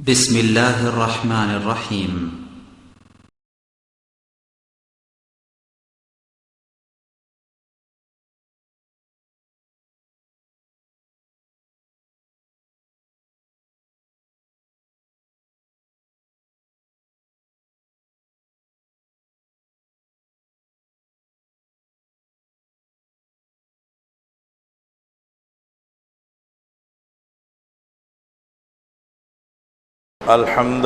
بسم الله الرحمن الرحيم. الحمد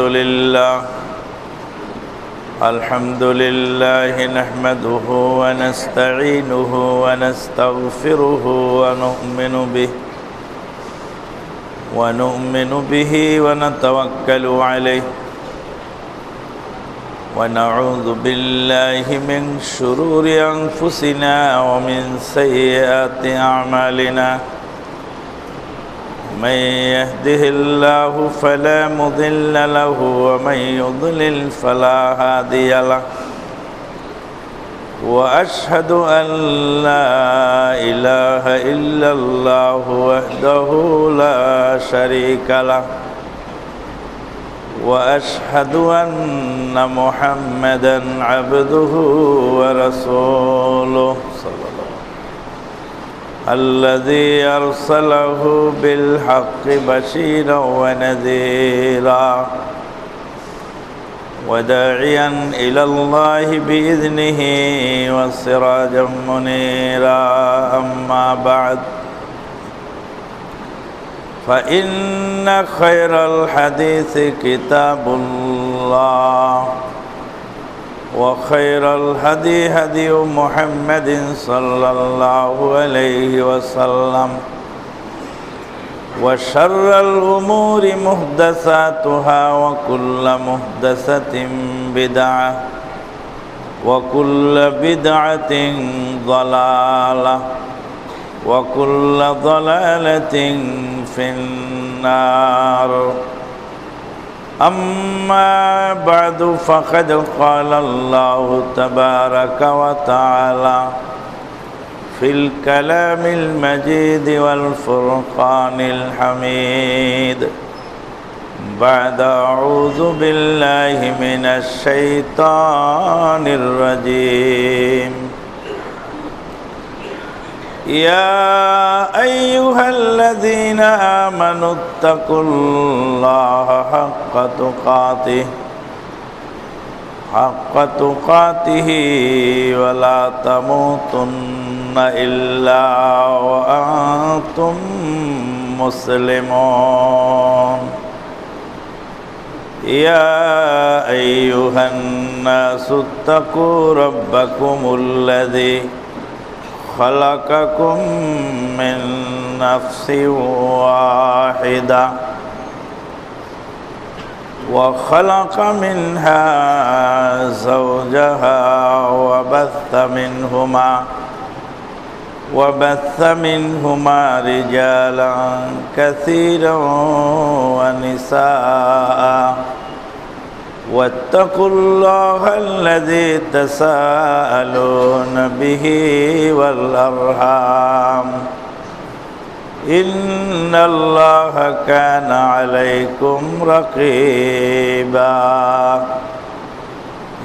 لله نحمده ونستعينه ونستغفره ونؤمن به ونتوكل عليه ونعوذ بالله من شرور أنفسنا ومن سيئات أعمالنا. من يهده الله فلا مضل له ومن يضلل فلا هادي له، وأشهد أن لا إله إلا الله وحده لا شريك له، وأشهد أن محمدا عبده ورسوله الذي أرسله بالحق بشيرا ونذيرا وداعيا إلى الله بإذنه وسراجا منيرا. أما بعد، فإن خير الحديث كتاب الله، وخير الهدي هدي محمد صلى الله عليه وسلم، وشر الأمور محدثاتها، وكل محدثة بدعة، وكل بدعة ضلالة، وكل ضلالة في النار. أما بعد، فقد قال الله تبارك وتعالى في الكلام المجيد والفرقان الحميد بعد أعوذ بالله من الشيطان الرجيم: يا أيها الذين آمنوا اتقوا الله حق تقاته ولا تموتن إلا وأنتم مسلمون. يا أيها الناس اتقوا ربكم الذي خلقكم من نفس واحدة، وخلق منها زوجها، وبث منهما رجالا كثيرا ونساء. واتقوا الله الذي تساءلون به والأرحام، إن الله كان عليكم رقيبا.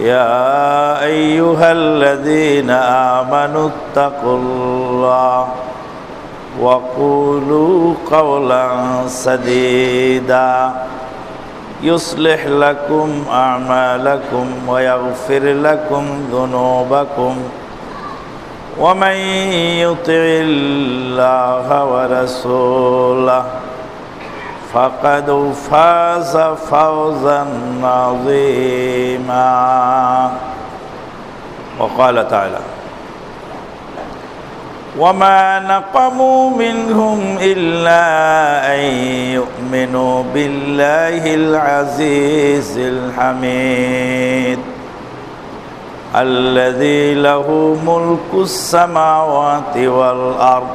يا أيها الذين آمنوا اتقوا الله وقولوا قولا سديدا يصلح لكم أعمالكم ويغفر لكم ذنوبكم، ومن يطع الله ورسوله فقد فاز فوزا عظيما. وقال تعالى: وما نقموا منهم إلا أن يؤمنوا بالله العزيز الحميد الذي له ملك السماوات والأرض،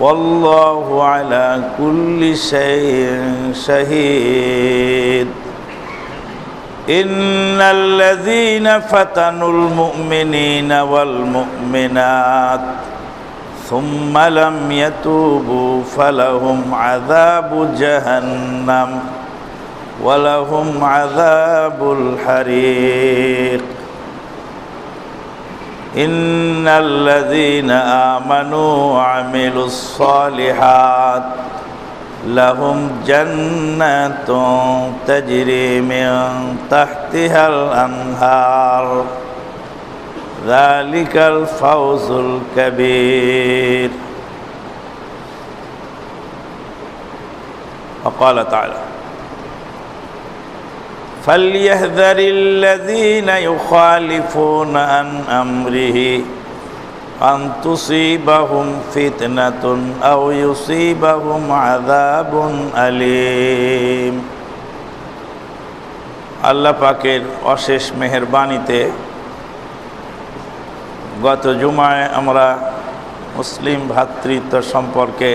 والله على كل شيء شهيد. إن الذين فتنوا المؤمنين والمؤمنات ثم لم يتوبوا فلهم عذاب جهنم ওয়ালাহুম আযাবুল হারিক। ইন্নাল্লাযীনা আমানু ওয়া আমিলুস সালিহাত লাহুম জান্নাতুন তাজরি মিন তাহতিহাল আনহার যালিকাল ফাওজুল কাবীর। وقال تعالى فليحذر الذين يخالفون عن أمره أن تصيبهم فتنة أو يصيبهم عذاب أليم। আল্লাহ পাকের অশেষ মেহেরবানিতে গত জুমায় আমরা মুসলিম ভ্রাতৃত্ব সম্পর্কে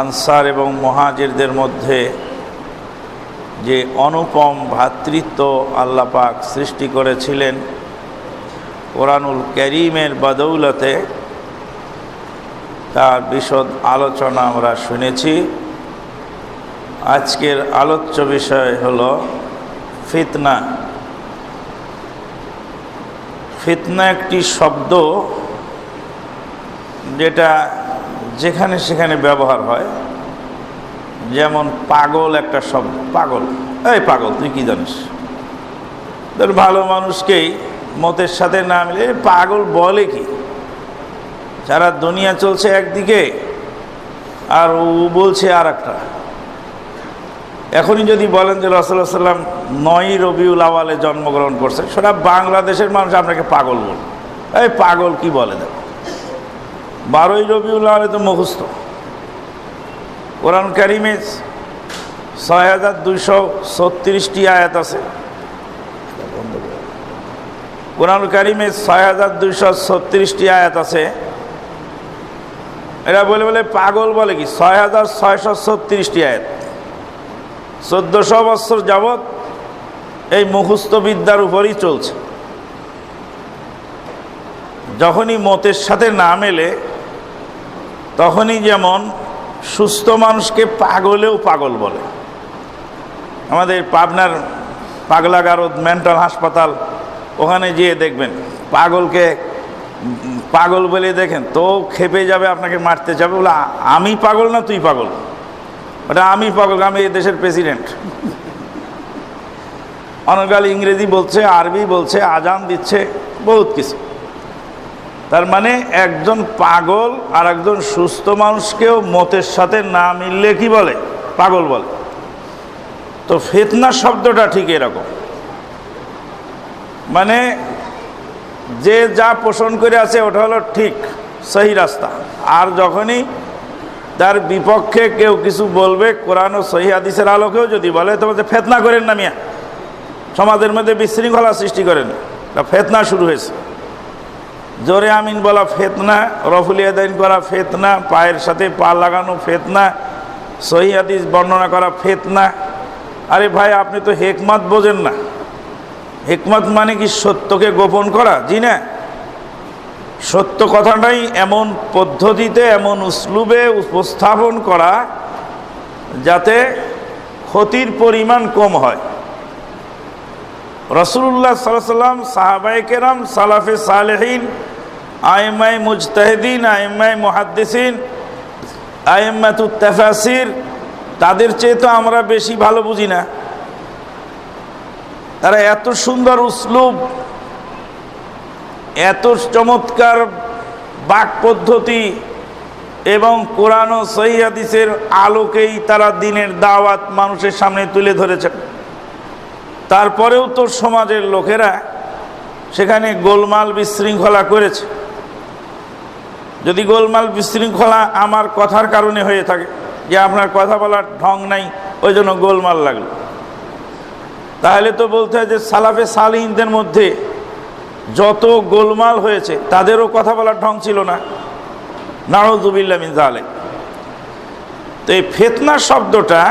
আনসার এবং মুহাজিরদের মধ্যে যে অনুপম ভ্রাতৃত্ব আল্লাহ পাক সৃষ্টি করেছিলেন কোরআনুল কারীমের বদৌলতে, তার বিশদ আলোচনা আমরা শুনেছি। আজকের আলোচ্য বিষয় হলো ফিতনা। ফিতনা একটি শব্দ যেটা যেখানে সেখানে ব্যবহার হয়। যেমন পাগল একটা শব্দ, পাগল, এই পাগল তুই কি জানিস। তোর ভালো মানুষকেই মতের সাথে না মিলে পাগল বলে কি? সারা দুনিয়া চলছে একদিকে আর ও বলছে আর একটা। এখনই যদি বলেন যে রাসূলুল্লাহ সাল্লাল্লাহু আলাইহি ওয়াসাল্লাম 9ই রবিউল আউয়ালে জন্মগ্রহণ করছে, সেটা বাংলাদেশের মানুষ আপনাকে পাগল বলবে। এই পাগল কি বলে দেব, 12ই রবিউল আউয়ালে তো মুখস্থ। কোরআন কারীমে ৬২৩৬টি আয়াত আছে। কোরআন কারীমে ৬২৩৬টি আয়াত আছে। এরা বলে বলে পাগল বলে কি? ৬৬৩৬টি আয়াত। ১৪০০ বছর যাবৎ এই মুখস্থ বিদ্যার উপরই চলছে। যখনই মতের সাথে না মেলে তখনই যেমন সুস্থ মানুষকে পাগলেও পাগল বলে। আমাদের পাবনার পাগলাগারদ মেন্টাল হাসপাতাল, ওখানে গিয়ে দেখবেন পাগলকে পাগল বলে দেখেন তো খেপে যাবে, আপনাকে মারতে যাবে। বলে আমি পাগল না তুই পাগল? ওটা আমি পাগল, আমি এই দেশের প্রেসিডেন্ট। অনর্গল ইংরেজি বলছে, আরবি বলছে, আজান দিচ্ছে, বহুত কিছু। তার মানে একজন পাগল আর একজন সুস্থ মানুষকেও মতের সাথে না মিললে কি বলে? পাগল বলে। তো ফিতনা শব্দটা ঠিক এরকম, মানে যে যা পোষণ করে আছে ওটা হলো ঠিক সহি রাস্তা, আর যখনই তার বিপক্ষে কেউ কিছু বলবে কোরআন ও সহি হাদিসের আলোকেও যদি বলে তো বলছে ফিতনা করেন না মিয়া, সমাজের মধ্যে বিশৃঙ্খলা সৃষ্টি করেন, ফিতনা শুরু হয়েছে। জোরে আমিন বলা ফিতনা, রফুল ইয়াদাইন করা ফিতনা, পায়ের সাথে পা লাগানো ফিতনা, সহি হাদিস বর্ণনা করা ফিতনা। আরে ভাই, আপনি তো হিকমত বোঝেন না। হিকমত মানে কি? সত্যকে গোপন করা? জি না, সত্য কথাটাই এমন পদ্ধতিতে এমন উসলুবে উপস্থাপন করা যাতে ক্ষতির পরিমাণ কম হয়। রাসূলুল্লাহ সাল্লাল্লাহু আলাইহি ওয়াসাল্লাম, সাহাবায়ে কেরাম, সালাফে সালেহিন, আইম্মায়ে মুজতাহিদিন, আইম্মায়ে মুহাদ্দিসিন, আইম্মাতুত তাফাসির, তাদের চেয়ে তো আমরা বেশি ভালো বুঝি না। তারা এত সুন্দর উসলুব, এত চমৎকার বাক পদ্ধতি এবং কোরআন ও সহিহ হাদিসের আলোকেই তারা দ্বীনের দাওয়াত মানুষের সামনে তুলে ধরেছেন। তারপরেও তো সমাজের লোকেরা সেখানে গোলমাল বিশৃঙ্খলা করেছে। যদি গোলমাল বিশৃঙ্খলা আমার কথার কারণে হয়ে থাকে, যে আপনার কথা বলার ঢং নাই ওই জন্য গোলমাল লাগলো, তাহলে তো বলতে হয় যে সালাফে সালিহিনদের মধ্যে যত গোলমাল হয়েছে তাদেরও কথা বলার ঢং ছিল না। নাউযুবিল্লাহ মিন যালিক। তো এই ফিতনা শব্দটা,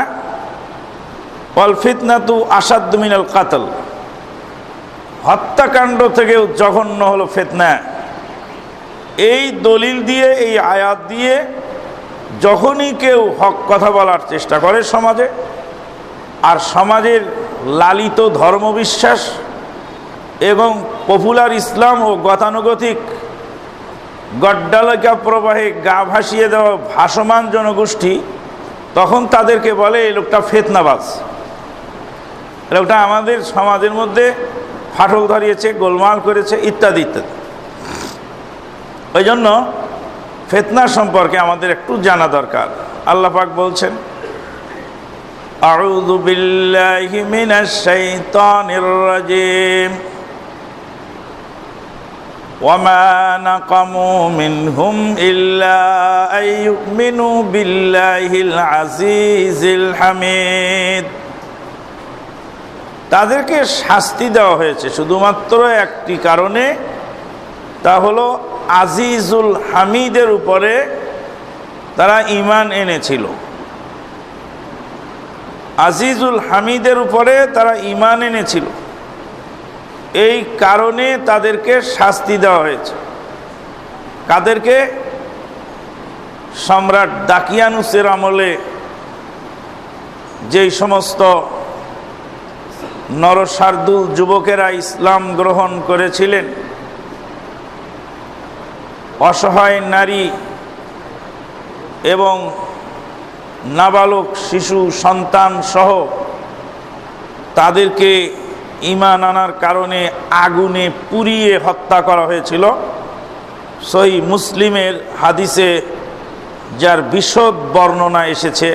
ওয়াল ফিতনাতু আশাদ্দু মিনাল কাতল, হত্যাকাণ্ড থেকেও জঘন্য হলো ফিতনা। এই দলিল দিয়ে, এই আয়াত দিয়ে যখনই কেউ হক কথা বলার চেষ্টা করে সমাজে, আর সমাজের লালিত ধর্মবিশ্বাস এবং পপুলার ইসলাম ও গতানুগতিক গড্ডালিকা প্রবাহে গা ভাসিয়ে দেওয়া ভাসমান জনগোষ্ঠী তখন তাদেরকে বলে এই লোকটা ফিতনাবাজ, লোকটা আমাদের সমাজের মধ্যে ফাটল ধরিয়েছে, গোলমাল করেছে, ইত্যাদি ইত্যাদি। ওই জন্য ফিতনা সম্পর্কে আমাদের একটু জানা দরকার। আল্লাহ পাক বলছেন, আউযু বিল্লাহি মিনাশ শাইতানির রাজিম ওয়ামা নাকামু মিনহুম ইল্লা আইয়ুমিনু বিল্লাহিল আজিজিল হামিদ। তাদেরকে শাস্তি দেওয়া হয়েছে শুধুমাত্র একটি কারণে, তা হলো আজিজুল হামিদের উপরে তারা ঈমান এনেছিল। আজিজুল হামিদের উপরে তারা ঈমান এনেছিল, এই কারণে তাদেরকে শাস্তি দেওয়া হয়েছে। কাদেরকে? সম্রাট দাকিয়ানুসের আমলে যেই সমস্ত নরশার্দুল যুবকেরা ইসলাম গ্রহণ করেছিলেন, অসহায় নারী এবং নাবালক শিশু সন্তান সহ তাদেরকে ঈমান আনার কারণে আগুনে পুড়িয়ে হত্যা করা হয়েছিল। সহিহ মুসলিমের হাদিসে যার বিশদ বর্ণনা এসেছে।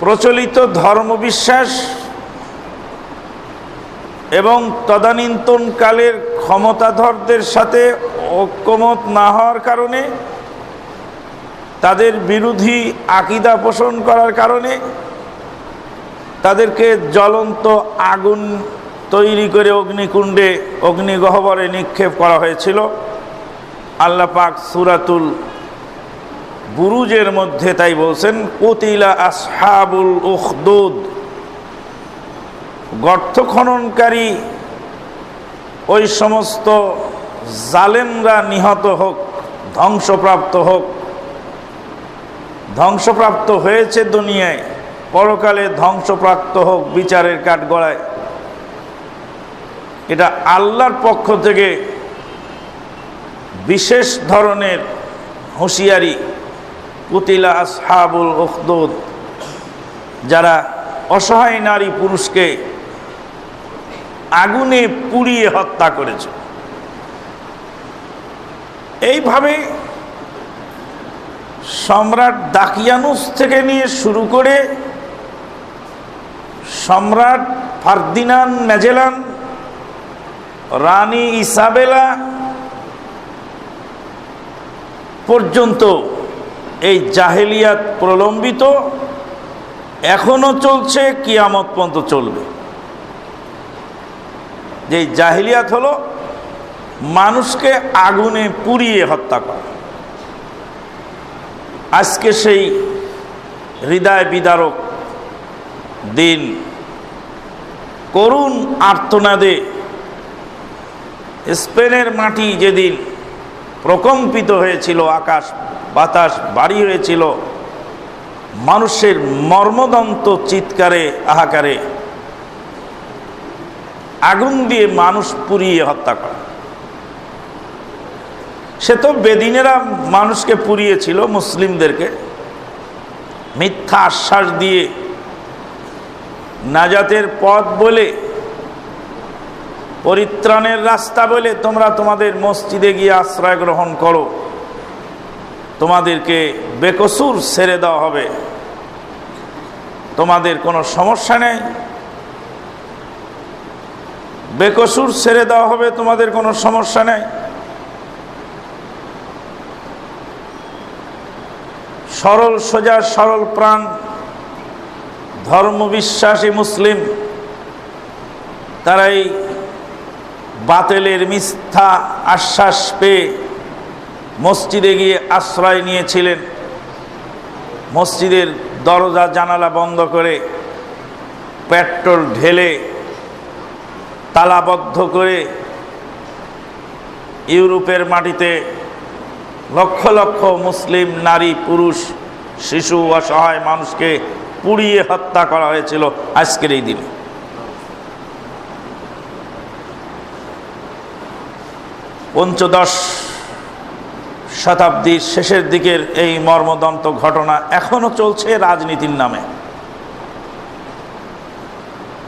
প্রচলিত ধর্মবিশ্বাস এবং তদানীন্তনকালের ক্ষমতাধরদের সাথে ঐক্যমত না হওয়ার কারণে, তাদের বিরোধী আকীদা পোষণ করার কারণে তাদেরকে জ্বলন্ত আগুন তৈরি করে অগ্নিকুণ্ডে অগ্নিগহ্বরে নিক্ষেপ করা হয়েছিল। আল্লাহ পাক সূরাতুল বুরুজের মধ্যে তাই বলছেন, কুতিলা আসহাবুল উখদুদ, গর্ত খননকারী ওই সমস্ত জালেমরা নিহত হোক, ধ্বংসপ্রাপ্ত হোক। ধ্বংসপ্রাপ্ত হয়েছে দুনিয়ায়, পরকালে ধ্বংসপ্রাপ্ত হোক বিচারের কাঠগড়ায়। এটা আল্লাহর পক্ষ থেকে বিশেষ ধরনের হুঁশিয়ারি। কুতিলা আসহাবুল উখদুদ, যারা অসহায় নারী পুরুষকে আগুনে পুড়িয়ে হত্যা করেছে। এইভাবে সম্রাট দাকিয়ানুস থেকে নিয়ে শুরু করে সম্রাট ফার্দিনান্দ ম্যাজেলান, রানী ইসাবেলা পর্যন্ত এই জাহেলিয়াত প্রলম্বিত, এখনো চলছে, কিয়ামত পর্যন্ত চলবে। যে জাহেলিয়াত হলো মানুষকে আগুনে পুড়িয়ে হত্যা করা। আজকে সেই হৃদয় বিদারক দিন, করুণ আর্তনাদে স্পেনের মাটি যেদিন প্রকম্পিত হয়েছিল, আকাশ বাতাস ভারী হয়েছিল, মানুষের মর্মদন্ত চিৎকারে হাহাকারে আগুন দিয়ে মানুষ পুড়িয়ে হত্যা করা। সে তো বেদিনেরা মানুষকে পুড়িয়েছিল, মুসলিমদেরকে মিথ্যা আশ্বাস দিয়ে নাজাতের পথ বলে, পরিত্রাণের রাস্তা বলে, তোমরা তোমাদের মসজিদে গিয়ে আশ্রয় গ্রহণ করো, তোমাদেরকে বেকসুর ছেড়ে দেওয়া হবে, তোমাদের কোনো সমস্যা নেই, বেকসুর ছেড়ে দেওয়া হবে, তোমাদের কোনো সমস্যা নেই। সরল সোজা সরল প্রাণ ধর্মবিশ্বাসী মুসলিম তারাই বাতিলের মিথ্যা আশ্বাস পেয়ে মসজিদে গিয়ে আশ্রয় নিয়েছিলেন। মসজিদের দরজা জানালা বন্ধ করে, পেট্রোল ঢেলে, তালাবদ্ধ করে ইউরোপের মাটিতে লক্ষ লক্ষ মুসলিম নারী পুরুষ শিশু অসহায় মানুষকে পুড়িয়ে হত্যা করা হয়েছিল আজকের এই দিনে। পঞ্চদশ শতাব্দীর শেষের দিকের এই মর্মদন্ত ঘটনা এখনো চলছে রাজনীতির নামে।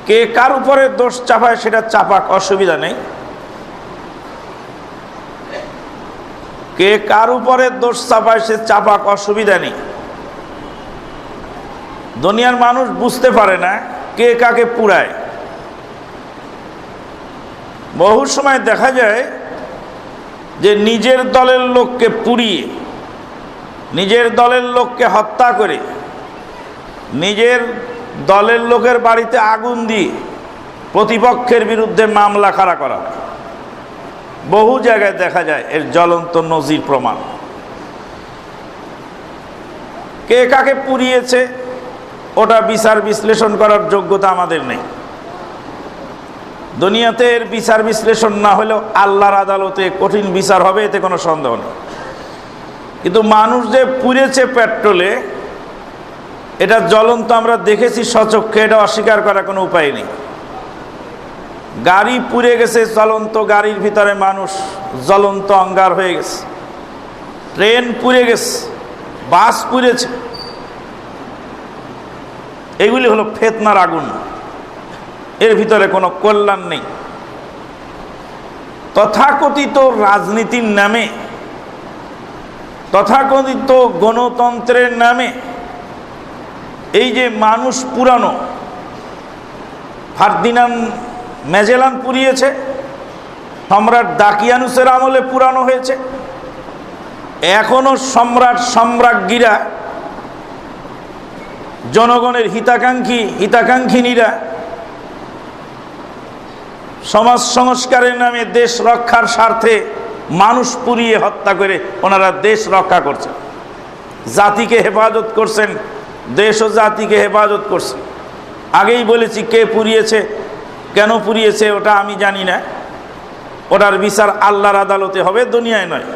কে কার উপরে দোষ চাপায় সেটা চাপাক, অসুবিধা নেই। কে কার উপরে দোষ চাপায় সে চাপাক, অসুবিধা নেই। দুনিয়ার মানুষ বুঝতে পারে না কে কাকে পুরায়। বহু সময় দেখা যায় যে নিজের দলের লোককে পুড়িয়ে, নিজের দলের লোককে হত্যা করে, নিজের দলের লোকের বাড়িতে আগুন দিয়ে প্রতিপক্ষের বিরুদ্ধে মামলা খাড়া করা হয়। বহু জায়গায় দেখা যায় এর জ্বলন্ত নজির প্রমাণ। কে কাকে পুড়িয়েছে ওটা বিচার বিশ্লেষণ করার যোগ্যতা আমাদের নেই। দুনিয়াতে এর বিচার বিশ্লেষণ না হলেও আল্লাহর আদালতে কঠিন বিচার হবে, এতে কোনো সন্দেহ নেই। কিন্তু মানুষ যে পুড়েছে পেট্রোলে, এটা জ্বলন্ত আমরা দেখেছি সচক্ষে, এটা অস্বীকার করার কোনো উপায় নেই। গাড়ি পুড়ে গেছে, জ্বলন্ত গাড়ির ভিতরে মানুষ জ্বলন্ত অঙ্গার হয়ে গেছে। ট্রেন পুড়ে গেছে, বাস পুড়েছে। এগুলি হলো ফিতনার আগুন, এর ভিতরে কোনো কল্যাণ নেই। তথাকথিত রাজনীতির নামে, তথাকথিত গণতন্ত্রের নামে এই যে মানুষ পুরানো, ফার্দিনান্দ ম্যাজেলান পুড়িয়েছে, সম্রাট দাকিয়ানুসের আমলে পুরানো হয়েছে। এখনো সম্রাট সম্রাজ্ঞীরা, জনগণের হিতাকাঙ্ক্ষিনীরা সমাজ সংস্কারের নামে, দেশ রক্ষার স্বার্থে মানুষ পুড়িয়ে হত্যা করে ওনারা দেশ রক্ষা করছেন, জাতিকে হেফাজত করছেন, দেশ ও জাতিকে হেফাজত করছেন। আগেই বলেছি কে পুড়িয়েছে, কেন পুড়িয়েছে ওটা আমি জানি না। ওটার বিচার আল্লাহর আদালতে হবে, দুনিয়ায় নয়।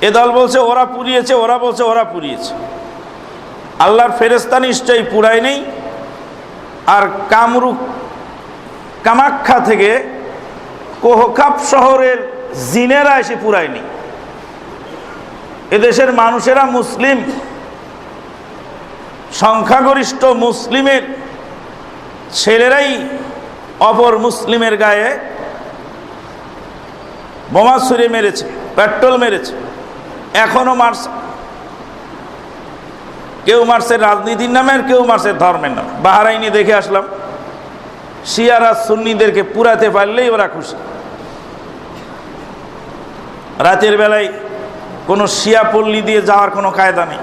এ দল বলছে ওরা পুড়িয়েছে, ওরা বলছে ওরা পুড়িয়েছে। আল্লাহর ফেরেশতা নিশ্চয়ই পুরায় নেই। আর কামাখ্যা থেকে কোহকাপ শহরের জিনেরা এসে পুরায়নি। এদেশের মানুষেরা মুসলিম, সংখ্যাগরিষ্ঠ মুসলিমের ছেলেরাই অপর মুসলিমের গায়ে বোমা ছুঁড়ে মেরেছে, পেট্রোল মেরেছে, এখনো মারছে। কেউ মারছে রাজনীতির নামে, আর কেউ মারছে ধর্মের নামে। বাহরাইনে দেখে আসলাম, শিয়ারা সুন্নিদেরকে পুরাতে পারলেই ওরা খুশি। রাতের বেলায় কোনো শিয়া পল্লী দিয়ে যাওয়ার কোনো কায়দা নেই।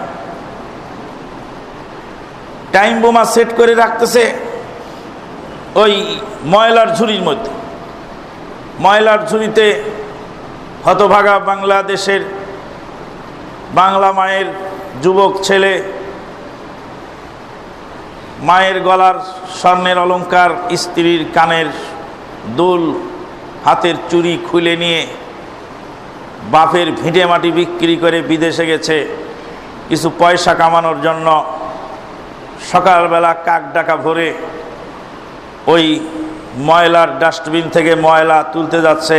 টাইম বোমা সেট করে রাখতেছে ওই ময়লার ঝুড়ির মধ্যে। ময়লার ঝুড়িতে হতভাগা বাংলাদেশের বাংলা মায়ের যুবক ছেলে, মায়ের গলার স্বর্ণের অলংকার, স্ত্রীর কানের দুল, হাতের চুড়ি খুলে নিয়ে বাপের ভিটে মাটি বিক্রি করে বিদেশে গেছে কিছু পয়সা কামানোর জন্য। সকালবেলা কাক ডাকা ভরে ওই ময়লার ডাস্টবিন থেকে ময়লা তুলতে যাচ্ছে,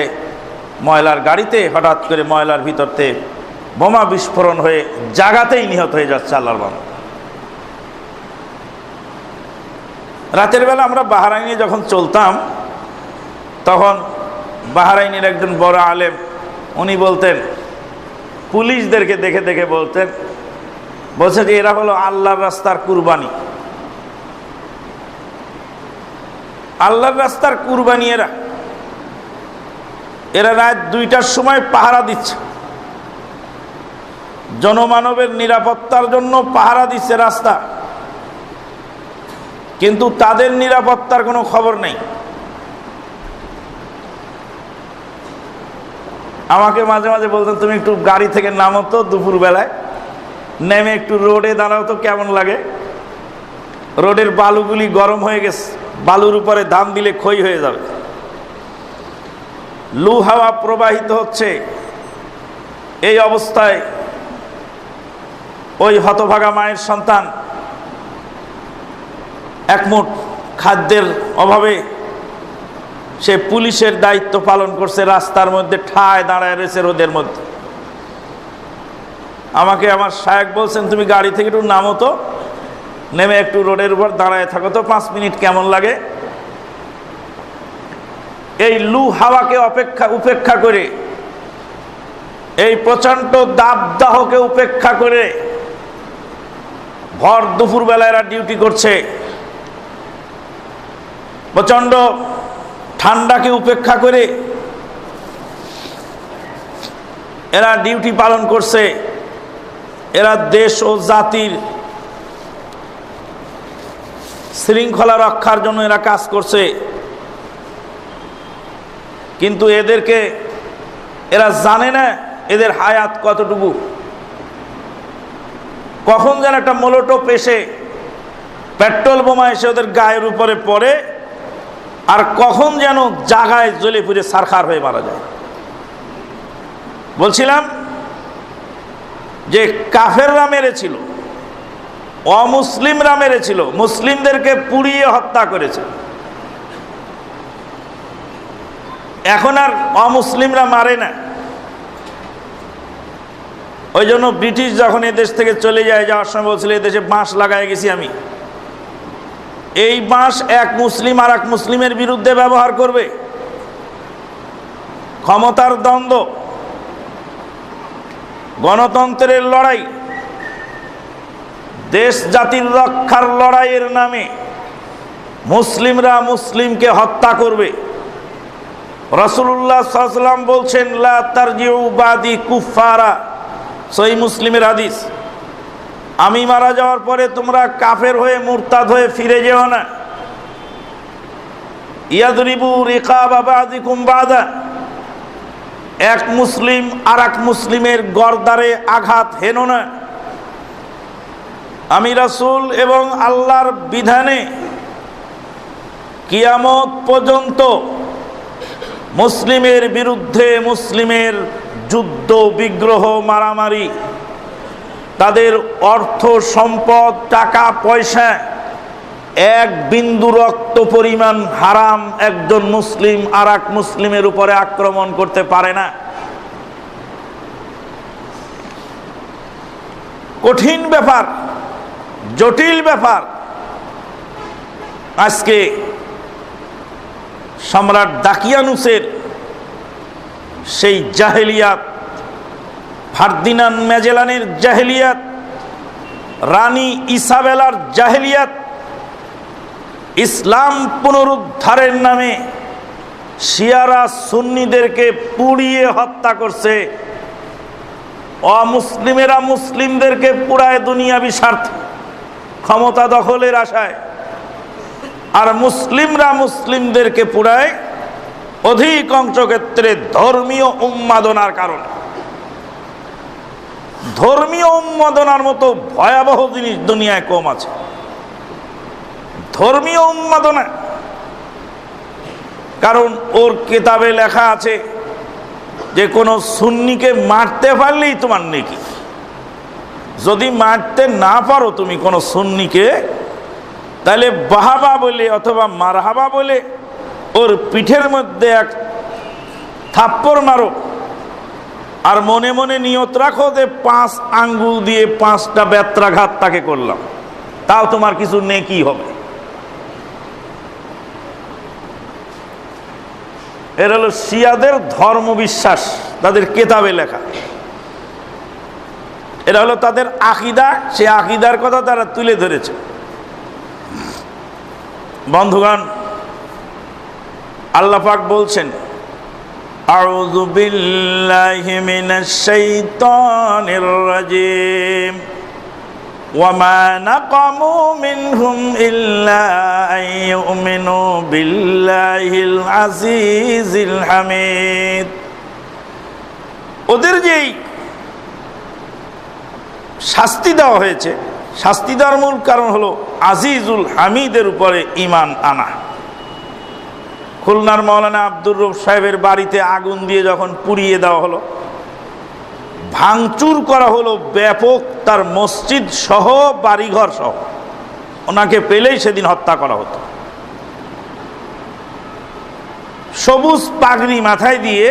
ময়লার গাড়িতে হঠাৎ করে ময়লার ভিতরতে বোমা বিস্ফোরণ হয়ে জায়গাতেই নিহত হয়ে যাচ্ছে আল্লাহর বান্দা। রাতের বেলা আমরা বাহরাইনে যখন চলতাম, তখন বাহরাইনের একজন বড় আলেম উনি বলতেন, পুলিশদেরকে দেখে দেখে বলতেন, বলছে যে এরা হলো আল্লাহর রাস্তার কুরবানি। আল্লাহর রাস্তার কুরবানি এরা রাত 2টার সময় পাহারা দিচ্ছে, জনমানবের নিরাপত্তার জন্য পাহারা দিচ্ছে রাস্তা, কিন্তু তাদের নিরাপত্তার কোনো খবর নেই। আমাকে মাঝে মাঝে বলতেন, তুমি একটু গাড়ি থেকে নামো তো দুপুর বেলায়, নেমে একটু রোডে দাঁড়াও তো কেমন লাগে। রোডের বালুগুলি গরম হয়ে গেছে, বালুর উপরে ধান দিলে ক্ষয় হয়ে যাবে। লু হাওয়া প্রবাহিত হচ্ছে, এই অবস্থায় ওই হতভাগা মায়ের সন্তান একমুঠ খাদ্যের অভাবে সে পুলিশের দায়িত্ব পালন করছে, রাস্তার মধ্যে ঠায় দাঁড়ায় রয়েছে রোদের মধ্যে। আমাকে আমার শায়েখ বলছেন, তুমি গাড়ি থেকে একটু নামো তো, নেমে একটু রোডের উপর দাঁড়ায় থাকো তো, 5 মিনিট কেমন লাগে। এই লু হাওয়াকে উপেক্ষা করে, এই প্রচণ্ড দাবদাহকে উপেক্ষা করে ভর দুপুরবেলা এরা ডিউটি করছে। প্রচণ্ড ঠান্ডাকে উপেক্ষা করে এরা ডিউটি পালন করছে। এরা দেশ ও জাতির শৃঙ্খলা রক্ষার জন্য এরা কাজ করছে। কিন্তু এরা জানে না এদের হায়াত কতটুকু। কখন যেন একটা মোলোটোপ এসে পেট্রোল বোমা এসে ওদের গায়ের উপরে পড়ে, আর কখন যেন জাগায় জ্বলে পুড়ে ছারখার হয়ে মারা যায়। বলছিলাম যে কাফেররা মেরেছিল, অমুসলিমরা মেরেছিল, মুসলিমদেরকে পুড়িয়ে হত্যা করেছে। এখন আর অমুসলিমরা মারে না। ওই জন্য ব্রিটিশ যখন এদেশ থেকে চলে যাওয়ার সময় বলছিল, এদেশে বাঁশ লাগায় গেছি আমি। এই বাঁশ এক মুসলিম আর এক মুসলিমের বিরুদ্ধে ব্যবহার করবে। ক্ষমতার দ্বন্দ্ব, গণতন্ত্রের লড়াই, দেশ জাতির রক্ষার লড়াইয়ের নামে মুসলিমরা মুসলিমকে হত্যা করবে। রাসূলুল্লাহ সাল্লাল্লাহু আলাইহি ওয়াসাল্লাম বলছেন, লা তারজিউ বাদি কুফারা, সহিহ মুসলিমের হাদিস। আমি মারা যাওয়ার পরে তোমরা কাফের হয়ে মুরতাদ হয়ে ফিরে যেও না। ইয়াদরিবু রিকাবা বাদিকুম বাদা, এক মুসলিম আর এক মুসলিমের গর্দারে আঘাত হেনো না। আমি রাসূল এবং আল্লাহর বিধানে কিয়ামত পর্যন্ত মুসলিমের বিরুদ্ধে মুসলিমের যুদ্ধ বিগ্রহ মারামারি, তাদের অর্থ সম্পদ টাকা পয়সা এক বিন্দু রক্ত পরিমাণ হারাম একজন মুসলিম আর এক মুসলিমের উপরে আক্রমণ করতে পারে না। কঠিন ব্যাপার, জটিল ব্যাপার। আজকে সম্রাট দাকিয়ানুসের সেই জাহেলিয়াত, ফার্দিনান্দ ম্যাজেলানের জাহেলিয়াত, রানী ইসাবেলার জাহেলিয়াত, ইসলাম পুনরুদ্ধারের নামে শিয়ারা সুন্নিদেরকে পুড়িয়ে হত্যা করছে। অমুসলিমেরা মুসলিমদেরকে পুড়ায় দুনিয়াবি স্বার্থে, ক্ষমতা দখলের আশায়, আর মুসলিমরা মুসলিমদেরকে পুড়ায় অধিকাংশ ক্ষেত্রে ধর্মীয় উন্মাদনার কারণে। ধর্মীয় উন্মাদনার মতো ভয়াবহ জিনিস দুনিয়ায় কম আছে। ধর্মীয় উন্মাদনা, কারণ ওর কিতাবে লেখা আছে যে কোনো সুন্নিকে মারতে পারলেই তোমার নেকি। যদি মারতে না পারো তুমি কোনো সুন্নিকে, তাহলে বাহাবা বলে অথবা মারহাবা বলে ওর পিঠের মধ্যে এক থাপ্পড় মারো, আর মনে মনে নিয়ত রাখো যে 5 আঙ্গুল দিয়ে 5টা বেত্রাঘাত তাকে করলাম, তাও তোমার কিছু নেকি হবে। এর হলো শিয়াদের ধর্ম বিশ্বাস, তাদের কেতাবে লেখা। এটা হলো তাদের আকীদা, সে আকীদার কথা তারা তুলে ধরেছে। বন্ধুগণ, আল্লাহ পাক বলছেন, আউযু বিল্লাহি মিনাশ শাইতানির রাজিম ওয়া মা নাকামু মিনহুম ইল্লা আন ইউমিনু বিল্লাহিল আজিজিল হামিদ। ওদের যেই শাস্তি দেওয়া হয়েছে, শাস্তি দেওয়ার মূল কারণ হলো আজিজুল হামিদের উপরে ঈমান আনা। খুলনার মাওলানা আব্দুর রব সাহেবের বাড়িতে আগুন দিয়ে যখন পুড়িয়ে দেওয়া হলো, ভাঙচুর করা হলো ব্যাপক, তার মসজিদ সহ বাড়িঘর সহ। ওনাকে পেলেই সেদিন হত্যা করা হতো। সবুজ পাগড়ি মাথায় দিয়ে,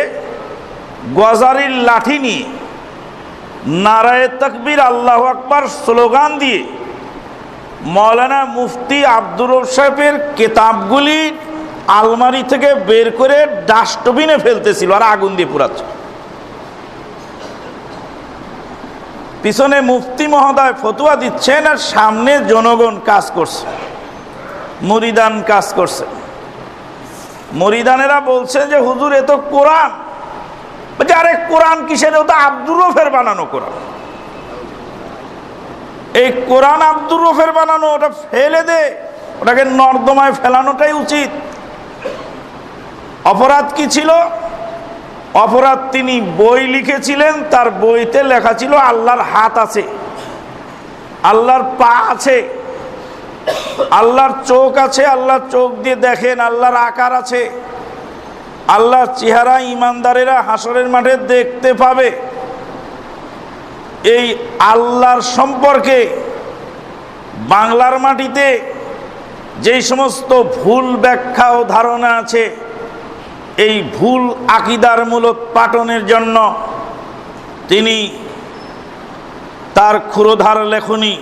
গজারির লাঠি নিয়ে, নারায়ে তাকবীর আল্লাহু আকবার স্লোগান দিয়ে মাওলানা মুফতি আব্দুর রউফ সাহেবের কিতাবগুলি আলমারি থেকে বের করে ডাস্টবিনে ফেলতেছিল আর আগুন দিয়ে পুড়াচ্ছে। পিছনে মুফতি মহোদয় ফতোয়া দিচ্ছেন আর সামনে জনগণ কাজ করছে, মুরিদান কাজ করছে। মুরিদানেরা বলছে যে হুজুর এ তো কোরআন। আরে কোরআন কিসের? ওটা আব্দুর রউফের বানানো কোরআন। এই কোরআন আব্দুর রউফের বানানো, ওটা ফেলে দে, ওটাকে নর্দমায় ফেলানোটাই উচিত। অপরাধ কি ছিল? অপরাধ, তিনি বই লিখেছিলেন, তার বইতে লেখা ছিল আল্লাহর হাত আছে, আল্লাহর পা আছে, আল্লাহর চোখ আছে, আল্লাহর চোখ দিয়ে দেখেন, আল্লাহর আকার আছে, আল্লাহর চেহারা ইমানদারেরা হাসরের মাঠে দেখতে পাবে। এই আল্লাহর সম্পর্কে বাংলার মাটিতে যেই সমস্ত ভুল ব্যাখ্যা ও ধারণা আছে, এই ভুল আকীদার মূলোৎপাটনের জন্য তিনি তার ক্ষুরোধার লেখনী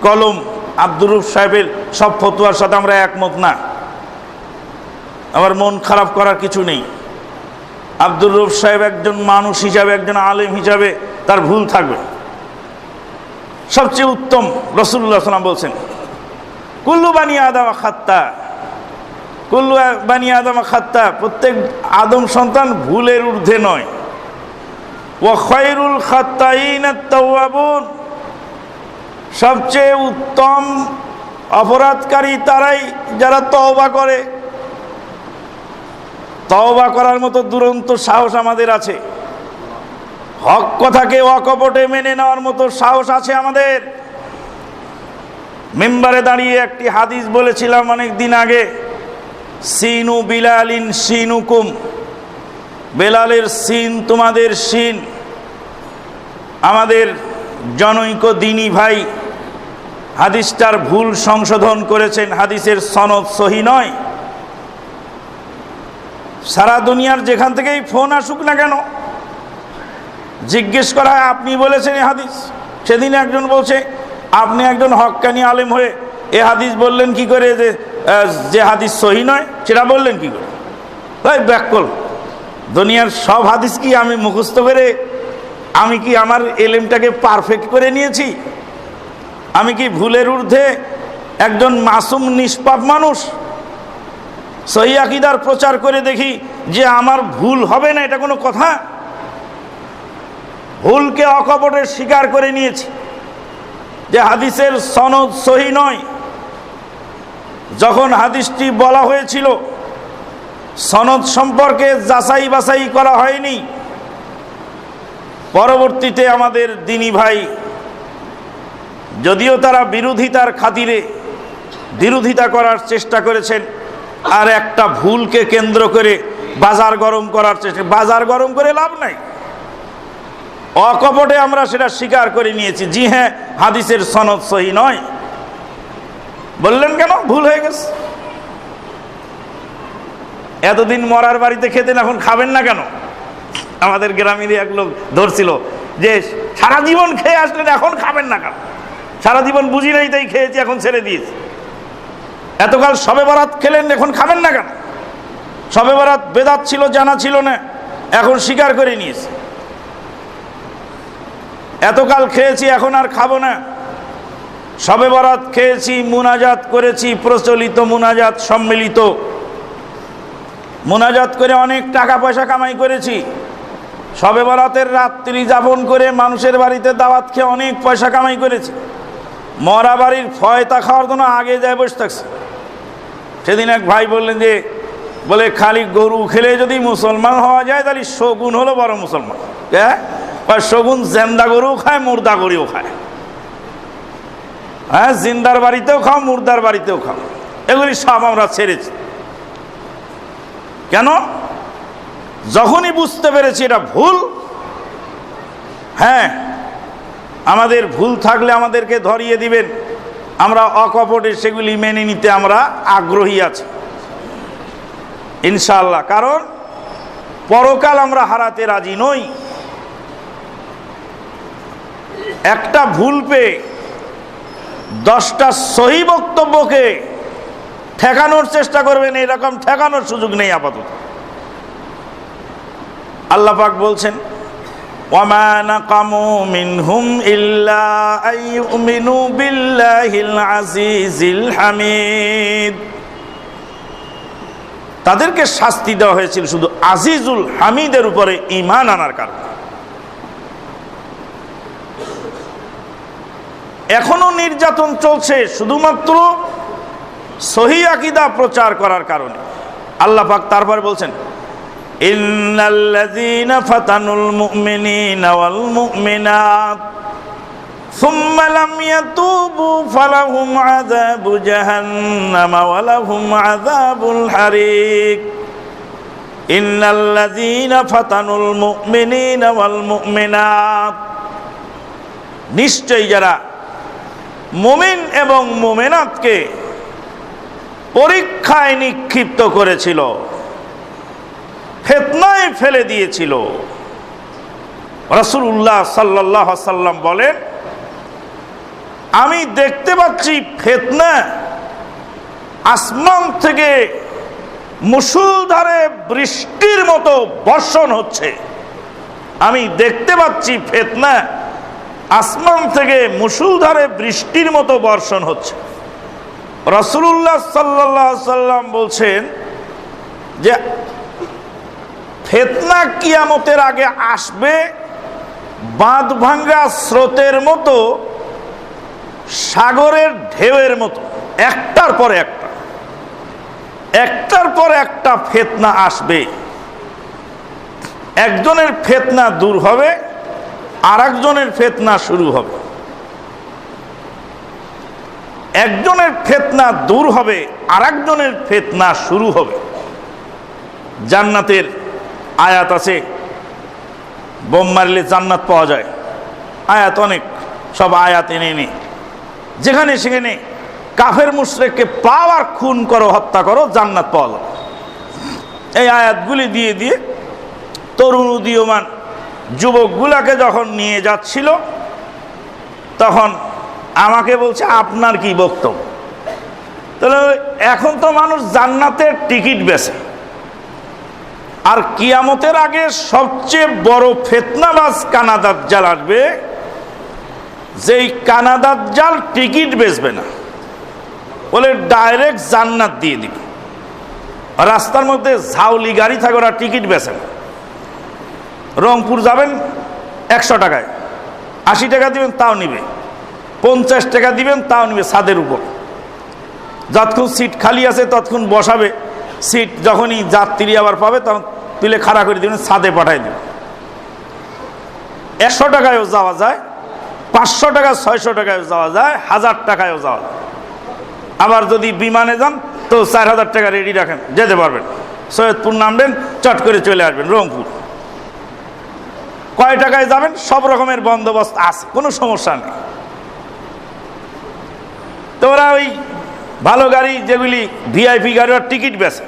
কলম, আব্দুর রউফ সাহেবের সব ফতোয়ার সাথে আমরা একমত না, আবার মন খারাপ করার কিছু নেই। আব্দুর রউফ সাহেব একজন মানুষ হিসাবে, একজন আলেম হিসাবে তার ভুল থাকবে। সবচেয়ে উত্তম রাসূলুল্লাহ সাল্লাল্লাহু আলাইহি ওয়াসাল্লাম বলছেন, কুল্লু বানি আদম খাত্তা, কুল্লু বানি আদম খাত্তা, প্রত্যেক আদম সন্তান ভুলের ঊর্ধ্বে নয়। ওয়া খায়রুল খাত্তাইন আত-তাওয়াবুন, সবচেয়ে উত্তম অপরাধকারী তারাই যারা তওবা করে। তওবা করার মতো দুরন্ত সাহস আমাদের আছে, হক কথাকে অকপটে মেনে নেওয়ার মতো সাহস আছে আমাদের। মিম্বারে দাঁড়িয়ে একটি হাদিস বলেছিলাম অনেক দিন আগে, সিনু বিলালিন সিনুকুম, বেলালের সিন তোমাদের সিন। আমাদের জনৈক দিনী ভাই হাদিসটার ভুল সংশোধন করেছেন, হাদিসের সনদ সহি নয়। সারা দুনিয়ার যেখান থেকেই ফোন আসুক না কেন, জিজ্ঞেস করা হয় আপনি বলেছেন এ হাদিস। সেদিন একজন বলছে আপনি একজন হক্কানি আলেম হয়ে এ হাদিস বললেন কি করে, যে হাদিস সহি নয় সেটা বললেন কি করে? ভাই ব্যাকল, দুনিয়ার সব হাদিস কি আমি মুখস্থ করে, আমি কি আমার এলেমটাকে পারফেক্ট করে নিয়েছি? আমি কি ভুলের ঊর্ধ্বে একজন মাসুম নিষ্পাপ মানুষ? সহিহ আকীদার প্রচার করে দেখি যে আমার ভুল হবে না, এটা কোনো কথা? ভুলকে অকপটে স্বীকার করে নিয়েছি যে হাদিসের সনদ সহি নয়। যখন হাদিসটি বলা হয়েছিল সনদ সম্পর্কে যাচাই বাছাই করা হয়নি। পরবর্তীতে আমাদের দিনী ভাই, যদিও তারা বিরোধিতার খাতিরে বিরোধিতা করার চেষ্টা করেছেন, আর একটা ভুলকে কেন্দ্র করে বাজার গরম করার চেষ্টা, বাজার গরম করে লাভ নাই। অকপটে আমরা সেটা স্বীকার করে নিয়েছি, জি হ্যাঁ হাদিসের সনদ সহি নয়। বললেন কেন? ভুল হয়ে গেছে। এতদিন মরার বাড়িতে খেতেন, এখন খাবেন না কেন? আমাদের গ্রামেরই এক লোক ধরছিল যে সারা জীবন খেয়ে আসলেন, এখন খাবেন না কেন? সারা জীবন বুঝি নাই তাই খেয়েছি, এখন ছেড়ে দিয়েছি। এতকাল শবে বরাত খেলেন, এখন খাবেন না কেন? শবে বরাত বেদাত ছিল, জানা ছিল না, এখন স্বীকার করে নিয়েছে। এতকাল খেয়েছি, এখন আর খাবো না। শবে বরাত খেয়েছি, মুনাজাত করেছি, প্রচলিত মুনাজাত, সম্মিলিত মুনাজাত করে অনেক টাকা পয়সা কামাই করেছি। শবে বরাতের রাত্রি যাপন করে মানুষের বাড়িতে দাওয়াত খেয়ে অনেক পয়সা কামাই করেছি। মরা বাড়ির ফয়তা খাওয়ার জন্য আগে যায় বসে থাকছে। সেদিন এক ভাই বললেন যে, বলে খালি গরু খেলে যদি মুসলমান হওয়া যায় তাহলে শগুন হলো বড় মুসলমান। হ্যাঁ, শগুন জেন্দা গরুও খায়, মুর্দা গরুও খায়। হ্যাঁ, জিন্দার বাড়িতেও খাও, মুর্দার বাড়িতেও খাও। এগুলি সব আমরা ছেড়েছি। কেন? যখনই বুঝতে পেরেছি এটা ভুল, হ্যাঁ, আমাদের ভুল থাকলে আমাদেরকে ধরিয়ে দিবেন, আমরা অকপটে সেগুলি মেনে নিতে আমরা আগ্রহী আছি ইনশাআল্লাহ। কারণ পরকাল আমরা হারাতে রাজি নই। একটা ভুল পেয়ে 10টা সহি বক্তব্যকে ঠেকানোর চেষ্টা করবেন, এরকম ঠেকানোর সুযোগ নেই আপাতত। আল্লাহ পাক বলছেন, ওয়ামা নাকামু মিনহুম ইল্লা আইয়ুমিনু বিল্লাহিল আজিজিল হামিদ। তাদেরকে শাস্তি দেওয়া হয়েছিল শুধু আজিজুল হামিদের উপরে ঈমান আনার কারণে। এখনো নির্যাতন চলছে শুধুমাত্র সহি আকীদা প্রচার করার কারণে। আল্লাহ পাক তারপরে বলছেন, ইন্নাল্লাযীনা ফাতানুল মুমিনিনা ওয়াল মুমিনাত সুম্মা লাম ইয়াতুবু ফালাহুম আযাবু জাহান্নাম ওয়া লাহুম আযাবুল হারিক। ইন্নাল্লাযীনা ফাতানুল মুমিনিনা ওয়াল মুমিনাত, নিশ্চয়ই যারা মুমিন এবং মুমিনাতকে পরীক্ষায় নিক্ষিপ্ত করেছিল, ফিতনায় ফেলে দিয়েছিল। রাসূলুল্লাহ সাল্লাল্লাহু আলাইহি ওয়াসাল্লাম বলেন, আমি দেখতে পাচ্ছি ফিতনা আসমান থেকে মুষলধারে বৃষ্টির মতো বর্ষণ হচ্ছে। আমি দেখতে পাচ্ছি ফিতনা আসমান থেকে মুষলধারে বৃষ্টির মতো বর্ষণ হচ্ছে। রাসূলুল্লাহ সাল্লাল্লাহু আলাইহি ওয়াসাল্লাম বলছেন যে ফিতনা কিয়ামতের আগে আসবে বাঁধ ভাঙ্গা স্রোতের মতো, সাগরের ঢেউয়ের মতো, একটার পর একটা, একটার পর একটা ফিতনা আসবে। একজনের ফিতনা দূর হবে, আর একজনের ফিতনা শুরু হবে। একজনের ফিতনা দূর হবে, আর একজনের ফিতনা শুরু হবে। জান্নাতের আয়াত আছে, বোম মারলে জান্নাত পাওয়া যায়, আয়াত অনেক, সব আয়াত এনে এনে যেখানে সেখানে কাফের মুশরিককে পাও আর খুন করো, হত্যা করো, জান্নাত পাওয়া যাবে। এই আয়াতগুলি দিয়ে দিয়ে তরুণ উদীয়মান যুবকগুলাকে যখন নিয়ে যাচ্ছিল, তখন আমাকে বলছে, আপনার কি বক্তব্য? তাহলে এখন তো মানুষ জান্নাতের টিকিট বেচে, আর কিয়ামতের আগে সবচেয়ে বড় ফিতনাবাজ কানাদাজ্জাল আসবে, যেই কানাদাজ্জাল টিকিট বেচবে না, বলে ডাইরেক্ট জান্নাত দিয়ে দিবে। রাস্তার মধ্যে ঝাউলি গাড়ি থাকে, ওরা টিকিট বেচে না। রংপুর যাবেন 100 টাকায়, 80 টাকা দিবেন তাও নিবে, 50 টাকা দিবেন তাও নিবে, ছাদের উপর। যতক্ষণ সিট খালি আছে ততক্ষণ বসাবে, সিট যখনই যাত্রী আবার পাবে তখন তুলে খাড়া করে দিবেন, ছাদে পাঠাই দেবেন। 100 টাকায়ও যাওয়া যায়, 500 টাকা 600 টাকায়ও যাওয়া যায়, 1000 টাকায়ও যাওয়া যায়। আবার যদি বিমানে যান তো 4000 টাকা রেডি রাখেন, যেতে পারবেন। সৈয়দপুর নামবেন, চট করে চলে আসবেন রংপুর। কয় টাকায় যাবেন, সব রকমের বন্দোবস্ত আছে, কোনো সমস্যা নেই। তো ওরা ওই ভালো গাড়ি, যেগুলি ভিআইপি গাড়ি, ওরা টিকিট বেচে।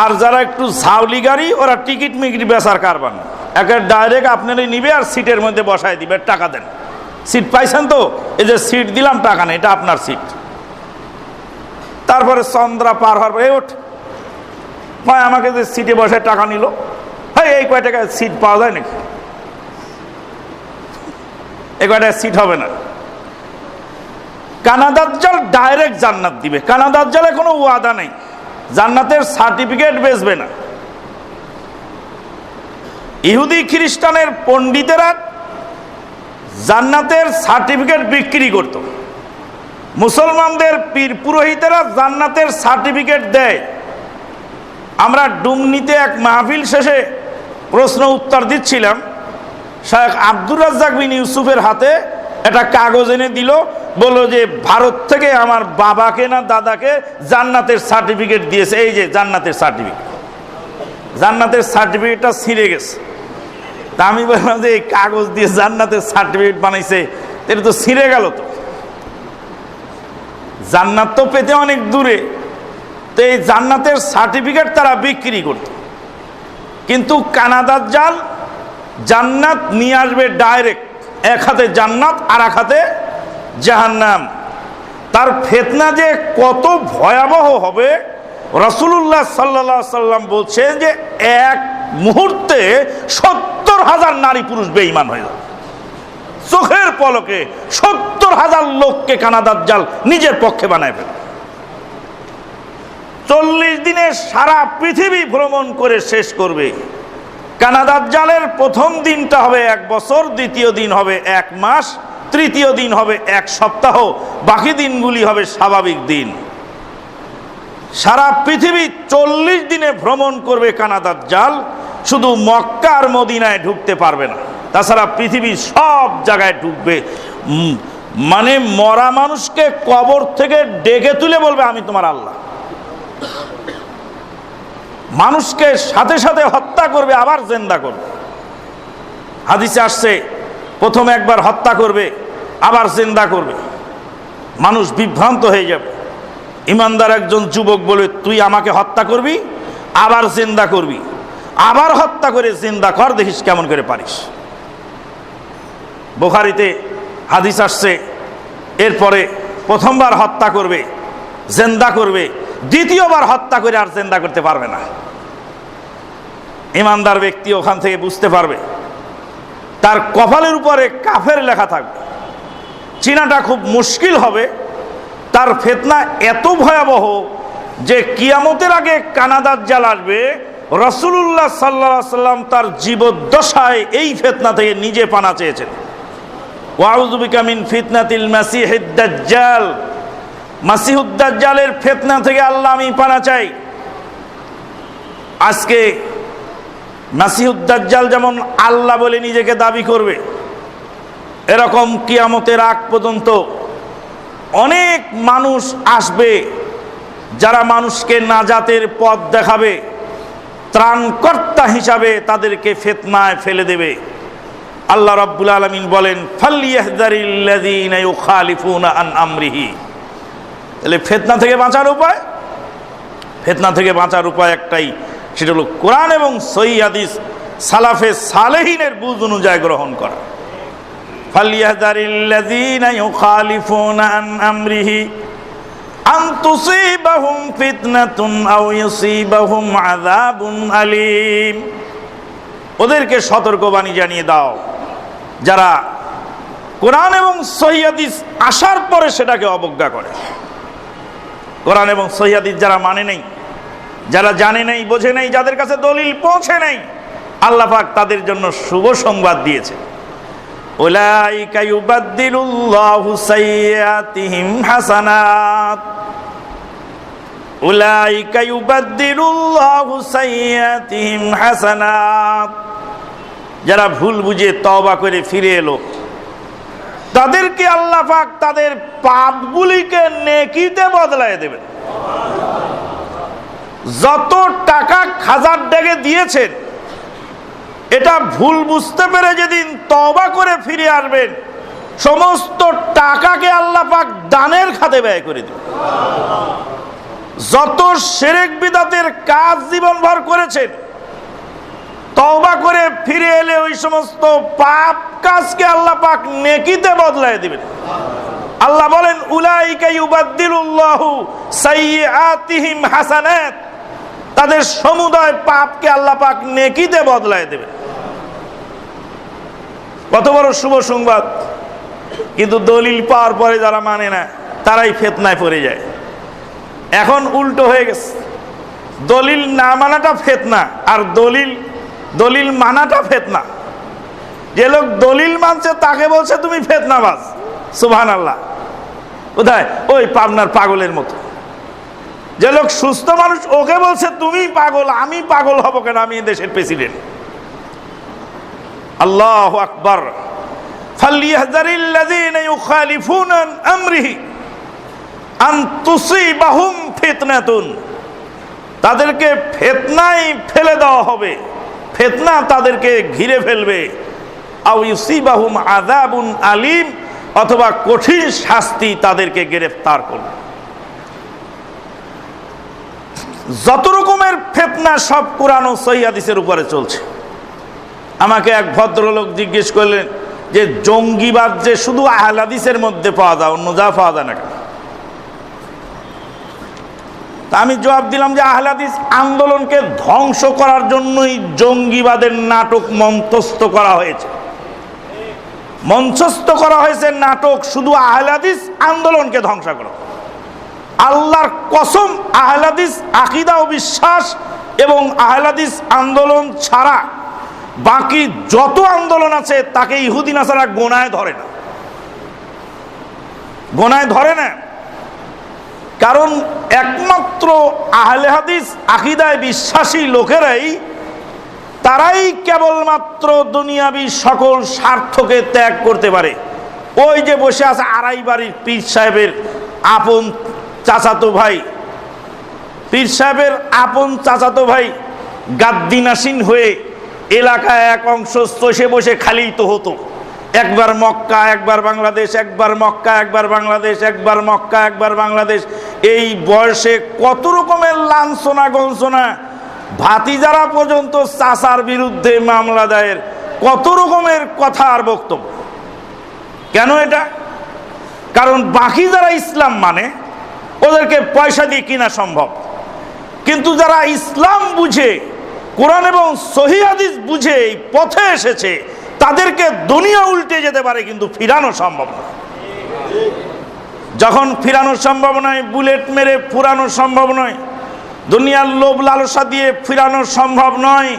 আর যারা একটু ঝাউলি গাড়ি, ওরা টিকিট মিকিট বেচার কারবার না, একে ডাইরেক্ট আপনারই নিবে আর সিটের মধ্যে বসায় দিবে, টাকা দেন। সিট পাইছেন তো, এই যে সিট দিলাম, টাকা নেই, এটা আপনার সিট। তারপরে চন্দ্রা পার হওয়ার পরে ওঠ, ভাই আমাকে যে সিটে বসে টাকা নিল, হ্যাঁ এই কয় টাকায় সিট পাওয়া যায় নাকি? এই কয়টায় সিট হবে না। কানাদাজ্জাল ডাইরেক্ট জান্নাত দিবে। কানাদাজ্জালে কোনো ওয়াদা নেই, জান্নাতের সার্টিফিকেট বেচবে না। ইহুদি খ্রিস্টানের পণ্ডিতেরা জান্নাতের সার্টিফিকেট বিক্রি করত, মুসলমানদের পীর পুরোহিতেরা জান্নাতের সার্টিফিকেট দেয়। আমরা ডুমনিতে এক মাহফিল শেষে প্রশ্ন উত্তর দিচ্ছিলাম, শেখ আব্দুর রাজ্জাক বিন ইউসুফের হাতে একটা কাগজ এনে দিল, বলল যে ভারত থেকে আমার বাবাকে না দাদাকে জান্নাতের সার্টিফিকেট দিয়েছে, এই যে জান্নাতের সার্টিফিকেট। জান্নাতের সার্টিফিকেটটা ছিঁড়ে গেছে, তা আমি বললাম যে এই কাগজ দিয়ে জান্নাতের সার্টিফিকেট বানাইছে, এটা তো ছিঁড়ে গেল। তো জান্নাত তো পেতে অনেক দূরে, তো এই জান্নাতের সার্টিফিকেট তারা বিক্রি করত। কিন্তু কানাদাজ্জাল জান্নাত নিয়ে আসবে ডাইরেক্ট, এক হাতে জান্নাত আর এক হাতে জাহান্নাম। তার ফিতনা যে কত ভয়াবহ হবে, রাসূলুল্লাহ সাল্লাল্লাহু আলাইহি সাল্লাম বলছেন যে এক মুহূর্তে ৭০,০০০ নারী পুরুষ বেঈমান হয়ে যাবে। চোখের পলকে ৭০,০০০ লোককে কানাদাজ্জাল নিজের পক্ষে বানায় ফেলে। ৪০ দিনে সারা পৃথিবী ভ্রমণ করে শেষ করবে। কানাদাজ্জালের প্রথম দিনটা হবে ১ বছর, দ্বিতীয় দিন হবে ১ মাস, তৃতীয় দিন হবে ১ সপ্তাহ, বাকি দিনগুলি হবে স্বাভাবিক দিন। সারা পৃথিবী ৪০ দিনে ভ্রমণ করবে কানাদাজ্জাল, শুধু মক্কা আর মদিনায় ঢুকতে পারবে না, তাছাড়া পৃথিবীর সব জায়গায় ঢুকবে। মানে মরা মানুষকে কবর থেকে ডেকে তুলে বলবে আমি তোমার আল্লাহ। মানুষকে সাথে সাথে হত্যা করবে, আবার জিন্দা করবে। হাদিসে আসছে প্রথমে একবার হত্যা করবে, আবার জিন্দা করবে। মানুষ বিভ্রান্ত হয়ে যাবে। ইমানদার একজন যুবক বলে তুই আমাকে হত্যা করবি, আবার জিন্দা করবি, আবার হত্যা করে জিন্দা কর, দেখিস কেমন করে পারিস। বুখারীতে হাদিস আসছে এরপরে প্রথমবার হত্যা করবে, জিন্দা করবে, দ্বিতীয়বার হত্যা করে আর জিন্দা করতে পারবে না। ইমানদার ব্যক্তি ওখান থেকে বুঝতে পারবে তার কপালের উপরে কাফের লেখা থাকবে, চিনাটা খুব মুশকিল হবে। তার ফিতনা এত ভয়াবহ যে কিয়ামতের আগে কানাদাজ্জাল আসবে। রাসূলুল্লাহ সাল্লাল্লাহু আলাইহি সাল্লাম তার জীবদ্দশায় এই ফিতনা থেকে নিজে পানা চেয়েছেন। ওয়াউযু বিকা মিন ফিতনাতিল মাসিহিদ দাজ্জাল, মাসিহুদ দাজ্জালের ফিতনা থেকে আল্লাহ আমি পানা চাই। আজকে মাসিহুদ দাজ্জাল যেমন আল্লাহ বলে নিজেকে দাবি করবে, এরকম কিয়ামতের আগ পর্যন্ত অনেক মানুষ আসবে যারা মানুষকে নাজাতের পথ দেখাবে, ত্রাণকর্তা হিসাবে তাদেরকে ফিতনায় ফেলে দেবে। আল্লাহ রাব্বুল আলামিন বলেন ফালইয়াহযারিল্লাযীনা ইউখালিফুনা আন আমরিহি। তাহলে ফিতনা থেকে বাঁচার উপায়, ফিতনা থেকে বাঁচার উপায় একটাই, সেটা হলো কোরআন এবং সহিহ হাদিস সালাফে সালেহিনের বুঝ অনুযায়ী গ্রহণ করা। ফালইয়াহযারিল্লাযীনা ইউখালিফুনা আন আমরিহি আন তুসিবাহুম ফিতনাতুন আও ইউসিবাহুম আযাবুন আলীম। ওদেরকে সতর্কবাণী জানিয়ে দাও যারা কোরআন এবং সহিহ হাদিস আসার পরে সেটাকে অবজ্ঞা করে। কোরআন এবং সহিহ হাদিস যারা মানে নেই, যারা জানে নেই, বোঝে নেই, যাদের কাছে দলিল পৌঁছে নেই, আল্লাহ পাক তাদের জন্য শুভ সংবাদ দিয়েছে। উলাইকা ইউবাদদিলুল্লাহু সাইয়্যাতিহিম হাসানাত, উলাইকা ইউবাদদিলুল্লাহু সাইয়্যাতিহিম হাসানাত। যারা ভুল বুঝে তওবা করে ফিরে এলো, তাদেরকে আল্লাহ পাক তাদের পাপগুলিকে নেকিতে বদলায় দেবেন। যত টাকা খাজার ডেকে দিয়েছেন, এটা ভুল বুঝতে পেরে যেদিন তওবা করে ফিরে আসবেন, সমস্ত টাকাকে আল্লাহ পাক দানের খাতে ব্যয় করে দেবেন। যত শিরক বিদআতের কাজ জীবনভর করেছেন, তওবা করে ফিরে এলে ওই সমস্ত পাপ কাজকে আল্লাহ পাক নেকিতে বদলায় দিবেন। আল্লাহ বলেন উলাইকা ইউবাদদিলুল্লাহু সাইয়্যাতিহিম হাসানাত, তাদের সমুদয় পাপকে আল্লাহ পাক নেকিতে বদলায় দেবেন। কত বড় শুভ সংবাদ! কিন্তু দলিল পাওয়ার পরে যারা মানে না, তারাই ফিতনায় পড়ে যায়। এখন উল্টো হয়ে গেছে, দলিল না মানাটা ফিতনা আর দলিল মানাটা ফিতনা। যে লোক দলিল মানছে তাকে বলছে তুমি ফিতনাবাজ। সুবহানাল্লাহ। কোথায়? ওই পাবনার পাগলের মতো। যে লোক সুস্থ মানুষ, ওকে বলছে তুমি পাগল। আমি পাগল হব কেন? আমি দেশের প্রেসিডেন্ট। আল্লাহু আকবার। ফালইয়াহযারিল্লাযীনা ইউখালিফুনা আন আমরিহি আন তুসিবাহুম ফিতনাতুন। তাদেরকে ফিতনায় ফেলে দেওয়া হবে, ফিতনা তাদেরকে ঘিরে ফেলবে, আও ইউসিবাহুম আযাবুন আলীম, অথবা কঠিন শাস্তি তাদেরকে গ্রেফতার করবে। যত রকমের ফিতনা সব কোরআন ও সহিহ হাদিসের উপরে চলছে। আমাকে এক ভদ্রলোক জিজ্ঞেস করলেন যে জঙ্গিবাদ যে শুধু আহলে হাদিসের মধ্যে পাওয়া যায়, অন্য যা পাওয়া যায় না কেন? তা আমি জবাব দিলাম যে আহলে হাদিস আন্দোলনকে ধ্বংস করার জন্যই জঙ্গিবাদের নাটক মঞ্চস্থ করা হয়েছে। মঞ্চস্থ করা হয়েছে নাটক শুধু আহলে হাদিস আন্দোলনকে ধ্বংস করা। আল্লাহর কসম, আহলে হাদিস আকীদা ও বিশ্বাস এবং আহলে হাদিস আন্দোলন ছাড়া বাকি যত আন্দোলন আছে তাকে ইহুদি নাসারা গোনায় ধরে না, গোনায় ধরে না। কারণ একমাত্র আহলে হাদিস আকীদায় বিশ্বাসী লোকেরাই, তারাই কেবলমাত্র দুনিয়াবি সকল স্বার্থকে ত্যাগ করতে পারে। ওই যে বসে আছে আড়াই বাড়ির পীর সাহেবের আপন চাচাতো ভাই, পীর সাহেবের আপন চাচাতো ভাই গাদ্দিনাসীন হয়ে এলাকায় এক অংশ চষে বসে খালিই তো হতো, একবার মক্কা একবার বাংলাদেশ, একবার মক্কা একবার বাংলাদেশ, একবার মক্কা একবার বাংলাদেশ। এই বয়সে কত রকমের লাঞ্ছনা গঞ্চনা, ভাতিজারা পর্যন্ত চাচার বিরুদ্ধে মামলা দায়ের, কত রকমের কথা আর বক্তব্য। কেন এটা? কারণ বাকি যারা ইসলাম মানে ওদেরকে পয়সা দিয়ে কিনা সম্ভব, কিন্তু যারা ইসলাম বুঝে, কোরআন এবং সহিহ হাদিস বুঝে এই পথে এসেছে, তাদেরকে দুনিয়া উল্টে যেতে পারে কিন্তু ফিরানো সম্ভব না। যখন ফিরানো সম্ভব নয়, বুলেট মেরে ফুরানো সম্ভব নয়, দুনিয়ার লোভ লালসা দিয়ে ফিরানো সম্ভব নয়,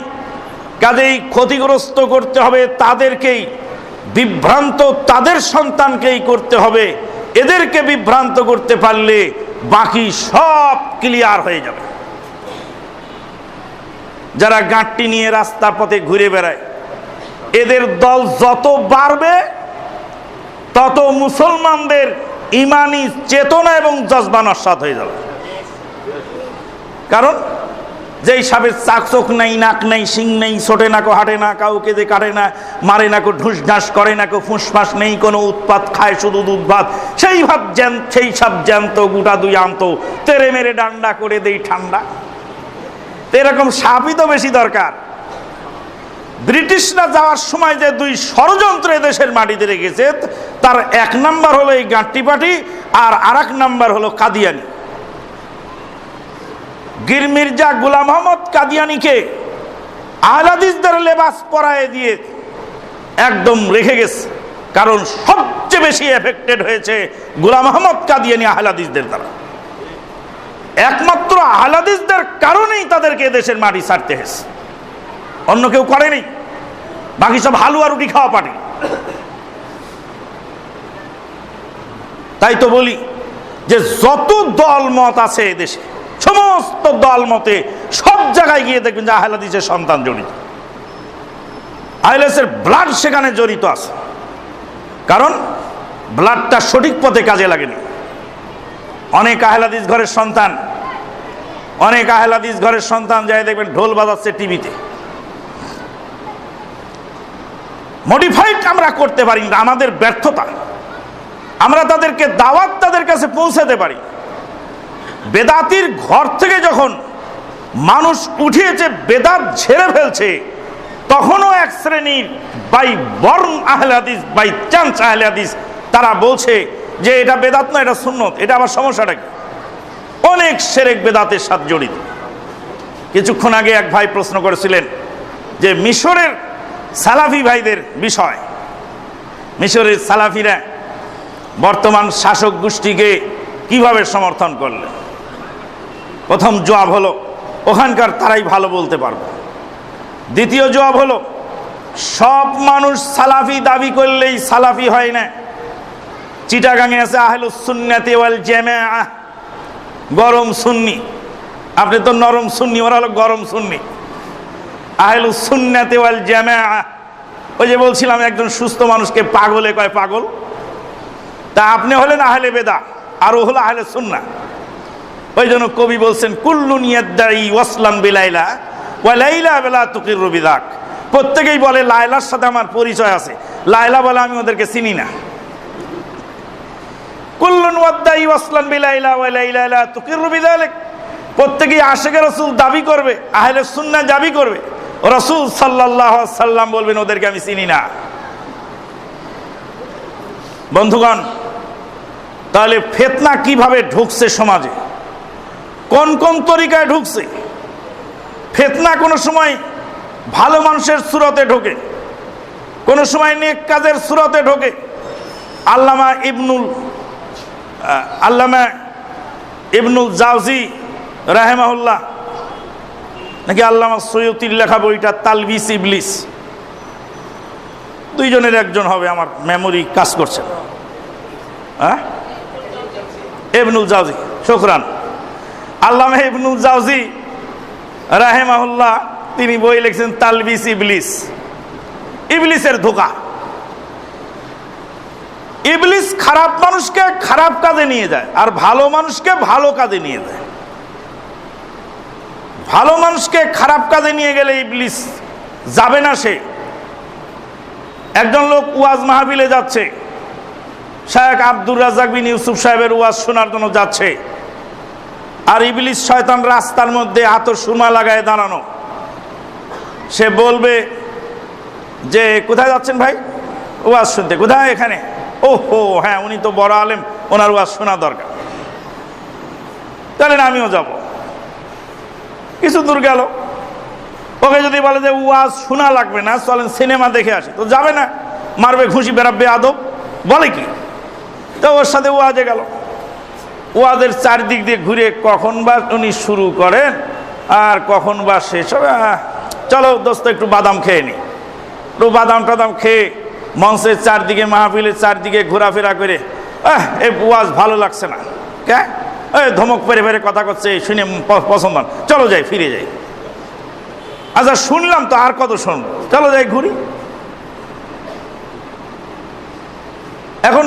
কাজেই ক্ষতিগ্রস্ত করতে হবে তাদেরকেই, বিভ্রান্ত তাদের সন্তানকেই করতে হবে। এদেরকে বিভ্রান্ত করতে পারলে বাকি সব ক্লিয়ার হয়ে যাবে। যারা গাঁটটি নিয়ে রাস্তার পথে ঘুরে বেড়ায়, এদের দল যত বাড়বে তত মুসলমানদের ইমানি চেতনা এবং জজবা নস্যাৎ হয়ে যাবে। কারণ যেই সাপের চাকচোক নাই, নাক নাই, শিং নেই, ছোটে না কো, হাঁটে না, কাউকে যে কাটে না, মারে না কো, ঢুস ঢাস করে না কো, ফুঁসফাঁস নেই, কোনো উৎপাত, খায় শুধু দুধ ভাত, সেই সব জ্যান্ত গোটা দুই আন্ত, তেরে মেরে ডান্ডা করে দেই ঠান্ডা। এরকম সাপই তো বেশি দরকার। ব্রিটিশরা যাওয়ার সময় যে দুই ষড়যন্ত্র দেশের মাটিতে রেখেছে, তার এক নাম্বার হলো এই গাঁট্টি পার্টি, আর এক নাম্বার হলো কাদিয়ানি। গির মির্জা গোলাম মোহাম্মদ কাদিয়ানিকে আহলে হাদিসদের লেবাস পরায়ে দিয়ে একদম রেখে গেছে। কারণ সবচেয়ে বেশি এফেক্টেড হয়েছে গোলাম মোহাম্মদ কাদিয়ানি আহলে হাদিসদের দ্বারা। একমাত্র আহলে হাদিসদের কারণেই তাদেরকে দেশের মাটি ছাড়তে হয়েছে, অন্য কেউ করেনি। বাকি সব হালুয়া রুটি খাওয়া পার্টি। তাই তো বলি যে যত দল মত আছে দেশে, সমস্ত দল মতে সব জায়গায় গিয়ে দেখবেন যে আহলে হাদিসের সন্তান জড়িত, আহলে হাদিসের ব্লাড সেখানে জড়িত আছে। কারণ ব্লাডটা সঠিক পথে কাজে লাগেনি। অনেক আহলে হাদিস ঘরের সন্তান, অনেক আহলে হাদিস ঘরের সন্তান যায় দেখবেন ঢোল বাজাচ্ছে টিভিতে। মডিফাইড আমরা করতে পারি না, আমাদের ব্যর্থতা। আমরা তাদেরকে দাওয়াত তাদের কাছে পৌঁছাতে পারি। বেদাতির ঘর থেকে যখন মানুষ উঠিয়েছে, বেদাত ঝেড়ে ফেলছে, তখনও এক শ্রেণীর বাই বর্ণ আহলে হাদিস, বাই চান্স আহলে হাদিস, তারা বলছে যে এটা বেদাত না, এটা সুন্নত। এটা আবার সমস্যাটা কি? অনেক শিরক বেদাতের সাথে জড়িত। কিছুক্ষণ আগে এক ভাই প্রশ্ন করেছিলেন যে মিশরের সালাফি ভাইদের বিষয়। মিশরের সালাফিরা বর্তমান শাসক গোষ্ঠীকে কিভাবে সমর্থন করলেন? প্রথম জবাব হলো ওখানকার তারাই ভালো বলতে পারবে। দ্বিতীয় জবাব হলো সব মানুষ সালাফি দাবি করলেই সালাফি হয় না। চিটাগাঙে আছে আহলুস সুন্নাতি ওয়াল জামাআহ, গরম সুন্নি। আপনি তো নরম সুন্নি, ওরা হলো গরম সুন্নি। আহলুস সুন্নাতি ওয়াল জামাআহ, ওই যে বলছিলাম একজন সুস্থ মানুষকে পাগলে কয় পাগল, তা আপনি হলেন আহলে বেদাত আর ও হলো আহলে সুন্নাহ। ওই জন্য কবি বলছেন কুল্লুন ইয়াদ্দাই ওয়াসলান বিলাইলা ওয়া লাইলা লা তুকিরু বিযাক, প্রত্যেকেই বলে লায়লার সাথে আমার পরিচয় আছে, লায়লা বলে আমি ওদেরকে চিনি না। কুল্লুন ওয়াদ্দাই ওয়াসলান বিলাইলা ওয়া লাইলা লা তুকিরু বিযালিক, প্রত্যেকেই আশিকে রাসূল দাবি করবে, আহলে সুন্নাহ দাবি করবে, রাসূল সাল্লাল্লাহু আলাইহি সাল্লাম বলবেন ওদেরকে আমি চিনি না। বন্ধুগণ, তাহলে ফিতনা কিভাবে ঢুকছে সমাজে, কোন কোন তরিকায় ঢুকছে? ফিতনা কোনো সময় ভালো মানুষের সুরতে ঢোকে, কোনো সময় নেক কাজের সুরতে ঢোকে। আল্লামা ইবনুল জাওজি রাহিমাহুল্লাহ, নাকি আল্লামা সৈয়দীর লেখা বইটা তালবিস ইবলিস, দুইজনের একজন হবে, আমার মেমোরি কাজ করছে। হ্যাঁ, ইবনুল জাওজি, শুকরান। আল্লামা ইবনুল জাওজি রাহিমাহুল্লাহ তিনি বই লিখছেন তালবিস ইবলিস, ইবলিসের ধোঁকা। ইবলিস খারাপ মানুষকে খারাপ কাজে নিয়ে যায় আর ভালো মানুষকে ভালো কাজে নিয়ে যায়। ভালো মানুষকে খারাপ কাজে নিয়ে গেলে ইবলিস যাবে না। সে একজন লোক ওয়াজ মাহফিলে যাচ্ছে, শায়েখ আব্দুর রাজ্জাক বিন ইউসুফ সাহেবের ওয়াজ শোনার জন্য যাচ্ছে, আর ইবলিস শয়তান রাস্তার মধ্যে আতর সুরমা লাগায় দাঁড়ানো। সে বলবে যে কোথায় যাচ্ছেন ভাই? ওয়াজ শুনতে। কোথায়? এখানে। ওহো হ্যাঁ, উনি তো বড় আলেম, ওনার ওয়াজ শোনা দরকার, তাহলে আমিও যাব। কিছু দূর গেল, ওকে যদি বলে যে ওয়াজ শোনা লাগবে না, চলেন সিনেমা দেখে আসি, তো যাবে না, মারবে ঘুষি, বেরাবে আদব, বলে কি? তো ওর সাথে ওয়াজে গেল। ওয়াজের চারদিক দিয়ে ঘুরে কখন বা উনি শুরু করেন আর কখন বা শেষ হবে। চলো দোস্ত একটু বাদাম খেয়ে নি। একটু বাদাম টাদাম খেয়ে মঞ্চের চারদিকে, মাহফিলের চারদিকে ঘোরাফেরা করে, এই ওয়াজ ভালো লাগছে না, কে ধমক পেরে পেরে কথা করছে, শুনে পছন্দ, চলো যাই, ফিরে যাই। আচ্ছা শুনলাম তো, আর কত শুনবো, চলো যাই ঘুরি। এখন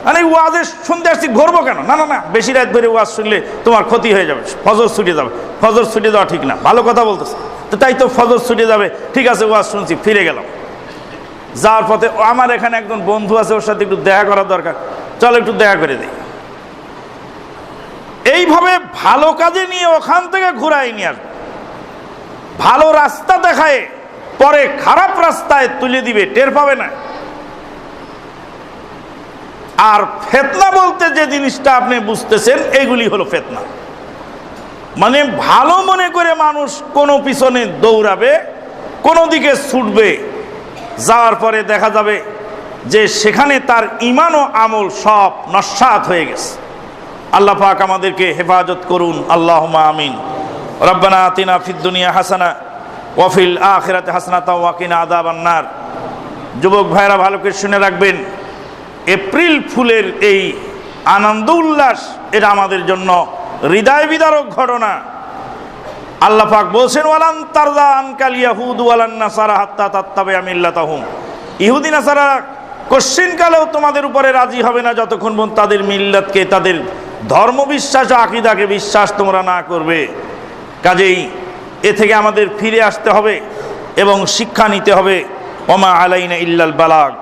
মানে ওয়াজে শুনতে আসছি, ঘুরবো কেন? না না না, বেশি রাত ধরে ওয়াজ শুনলে তোমার ক্ষতি হয়ে যাবে, ফজর ছুটে যাবে। ফজর ছুটে যাওয়া ঠিক না, ভালো কথা বলতেছে তো, তাই তো ফজর ছুটে যাবে। ঠিক আছে, ওয়াজ শুনছি, ফিরে গেলাম। যাওয়ার পথে আমার এখানে একজন বন্ধু আছে, ওর সাথে একটু দেখা করার দরকার, চলো একটু দেখা করে দিই। এইভাবে ভালো কাজে নিয়ে ওখান থেকে ঘুরাই নিয়ে আসবে, ভালো রাস্তা দেখায় পরে খারাপ রাস্তায় তুলে দিবে, টের পাবে না। আর ফিতনা বলতে যে জিনিসটা আপনি বুঝতেছেন, এইগুলি হলো ফিতনা। মানে ভালো মনে করে মানুষ কোনো পিছনে দৌড়াবে, কোনো দিকে ছুটবে, যাওয়ার পরে দেখা যাবে যে সেখানে তার ঈমান ও আমল সব নস্যাৎ হয়ে গেছে। আল্লাহ পাক আমাদেরকে হেফাজত করুন, আল্লাহুম্মা আমিন। রব্বানা আতিনা ফিদ দুনিয়া হাসানা ওয়া ফিল আখিরাতি হাসানাতাও ওয়া কিনা আযাবান নার। যুবক ভাইরা ভালো করে শুনে রাখবেন, এপ্রিল ফুলের এই আনন্দ উল্লাস, এটা আমাদের জন্য হৃদয় বিদারক ঘটনা। আল্লাহ পাক বলছেন, ওয়ালান তারদা আনকাল ইয়াহুদ ওয়ালান নাসারা হাত্তা তাত্তাবিআ মিল্লাতাহুম। ইহুদি নাসারা কোশ্চিনকালেও তোমাদের উপরে রাজি হবে না যতক্ষণ পর্যন্ত তাদের মিল্লাতকে, তাদের ধর্ম বিশ্বাস, আকীদাকে বিশ্বাস তোমরা না করবে। কাজেই এ থেকে আমাদের ফিরে আসতে হবে এবং শিক্ষা নিতে হবে। ওমা আলাইনা ইল্লাল বালাগ।